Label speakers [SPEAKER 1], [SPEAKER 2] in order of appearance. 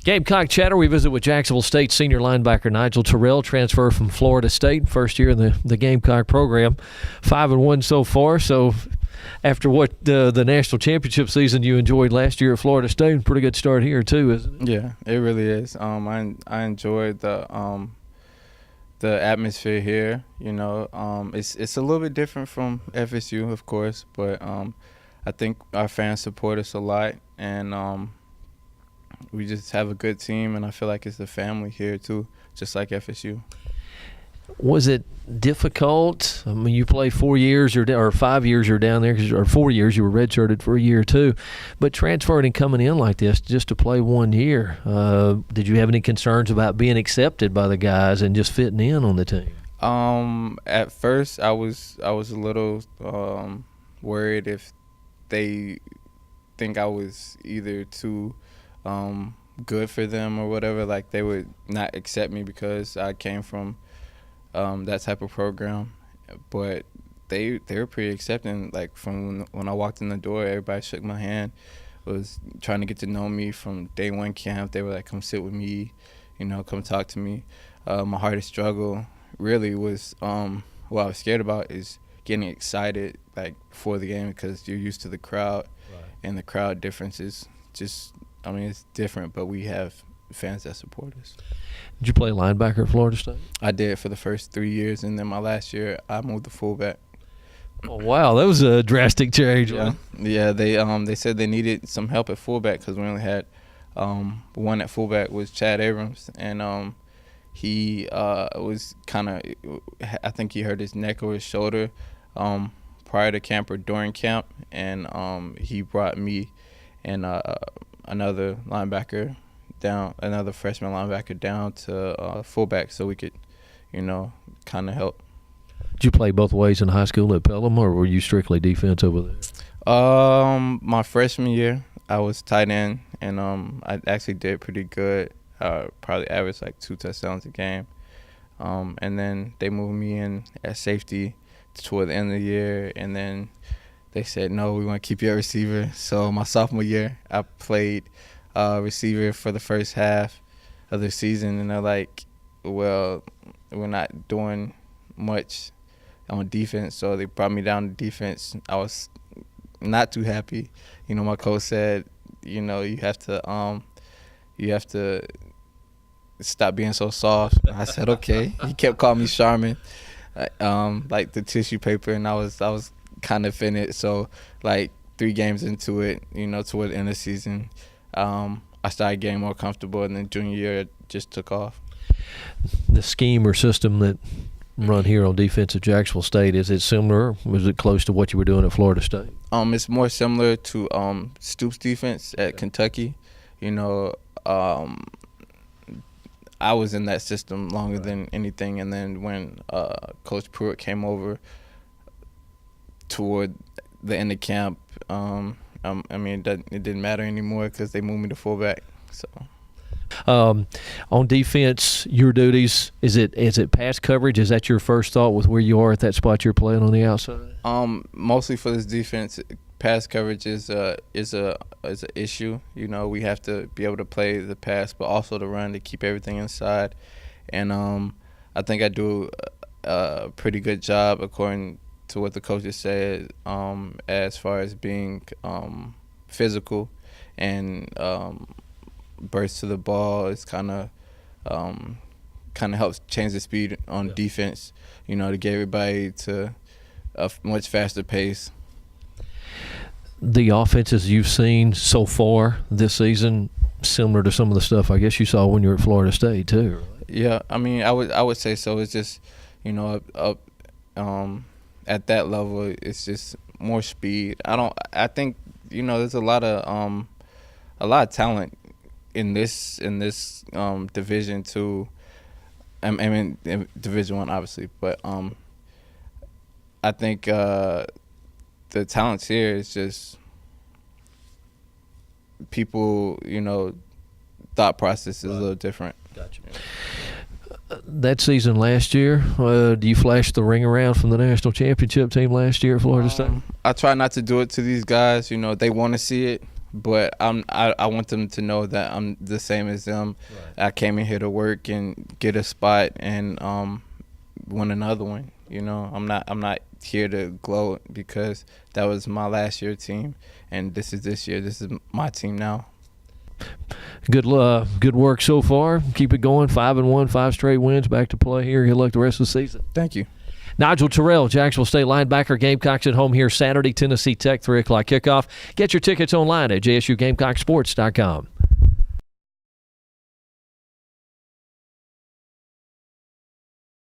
[SPEAKER 1] Gamecock Chatter, we visit with Jacksonville State senior linebacker Nigel Terrell, transfer from Florida State, first year in the Gamecock program. 5-1 so far, so after what the national championship season you enjoyed last year at Florida State, pretty good start here too, isn't it?
[SPEAKER 2] Yeah, it really is. I enjoyed the atmosphere here. You know, it's a little bit different from FSU, of course, but I think our fans support us a lot, and we just have a good team, and I feel like it's a family here too, just like FSU.
[SPEAKER 1] Was it difficult? I mean, you played 4 years or 5 years you're down there, or 4 years you were redshirted for a year too, but transferring and coming in like this just to play 1 year, did you have any concerns about being accepted by the guys and just fitting in on the team?
[SPEAKER 2] At first, I was a little worried if they think I was either too good for them or whatever, like they would not accept me because I came from that type of program. But they were pretty accepting. Like from when I walked in the door, everybody shook my hand, was trying to get to know me from day one camp. They were like, come sit with me, you know, come talk to me. My hardest struggle really was what I was scared about is getting excited like before the game, because you're used to the crowd, right. And the crowd difference is just, I mean, it's different, but we have fans that support us.
[SPEAKER 1] Did you play linebacker at Florida State?
[SPEAKER 2] I did for the first 3 years, and then my last year I moved to fullback.
[SPEAKER 1] Oh, wow, that was a drastic change.
[SPEAKER 2] Yeah, they said they needed some help at fullback because we only had one at fullback was Chad Abrams, and he was kind of, I think he hurt his neck or his shoulder prior to camp or during camp, and he brought me and another freshman linebacker down to fullback so we could, you know, kind of help.
[SPEAKER 1] Did you play both ways in high school at Pelham, or were you strictly defense over there?
[SPEAKER 2] My freshman year, I was tight end, and I actually did pretty good. Probably averaged like 2 touchdowns a game. And then they moved me in at safety toward the end of the year, and then they said, no, we want to keep you a receiver. So my sophomore year, I played receiver for the first half of the season, and they're like, well, we're not doing much on defense, so they brought me down to defense. I was not too happy. You know, my coach said, you know, you have to stop being so soft. I said, okay. He kept calling me Charmin, like the tissue paper, and I was kind of in it. So like 3 games into it, you know, toward the end of the season, I started getting more comfortable, and then junior year it just took off.
[SPEAKER 1] The scheme or system that run here on defense at Jacksonville State, is it similar? Was it close to what you were doing at Florida State?
[SPEAKER 2] It's more similar to Stoops' defense at Kentucky. You know, I was in that system longer than anything, and then when Coach Pruitt came over toward the end of camp, I mean, it didn't matter anymore because they moved me to fullback. So,
[SPEAKER 1] on defense, your duties, is it pass coverage? Is that your first thought with where you are at that spot you're playing on the outside?
[SPEAKER 2] Mostly for this defense, pass coverage is a issue. You know, we have to be able to play the pass, but also the run to keep everything inside. And I think I do a pretty good job according to what the coaches said, as far as being physical and burst to the ball. It's kind of helps change the speed on defense, you know, to get everybody to a much faster pace.
[SPEAKER 1] The offenses you've seen so far this season, similar to some of the stuff I guess you saw when you were at Florida State too, right?
[SPEAKER 2] Yeah, I mean, I would say so. It's just, you know, at that level, it's just more speed. I think, you know, there's a lot of talent in this division too. I mean, in Division I, obviously, but I think the talents here is just people, you know, thought process is a little different.
[SPEAKER 1] Gotcha. That season last year, do you flash the ring around from the national championship team last year at Florida State?
[SPEAKER 2] I try not to do it to these guys. You know, they want to see it, but I want them to know that I'm the same as them. Right. I came in here to work and get a spot and win another one. You know, I'm not here to gloat because that was my last year team, and this is this year. This is my team now.
[SPEAKER 1] Good work so far. Keep it going. 5-1, 5 straight wins. Back to play here. Good luck the rest of the season.
[SPEAKER 2] Thank you.
[SPEAKER 1] Nigel Terrell, Jacksonville State linebacker. Gamecocks at home here Saturday, Tennessee Tech, 3 o'clock kickoff. Get your tickets online at jsugamecocksports.com.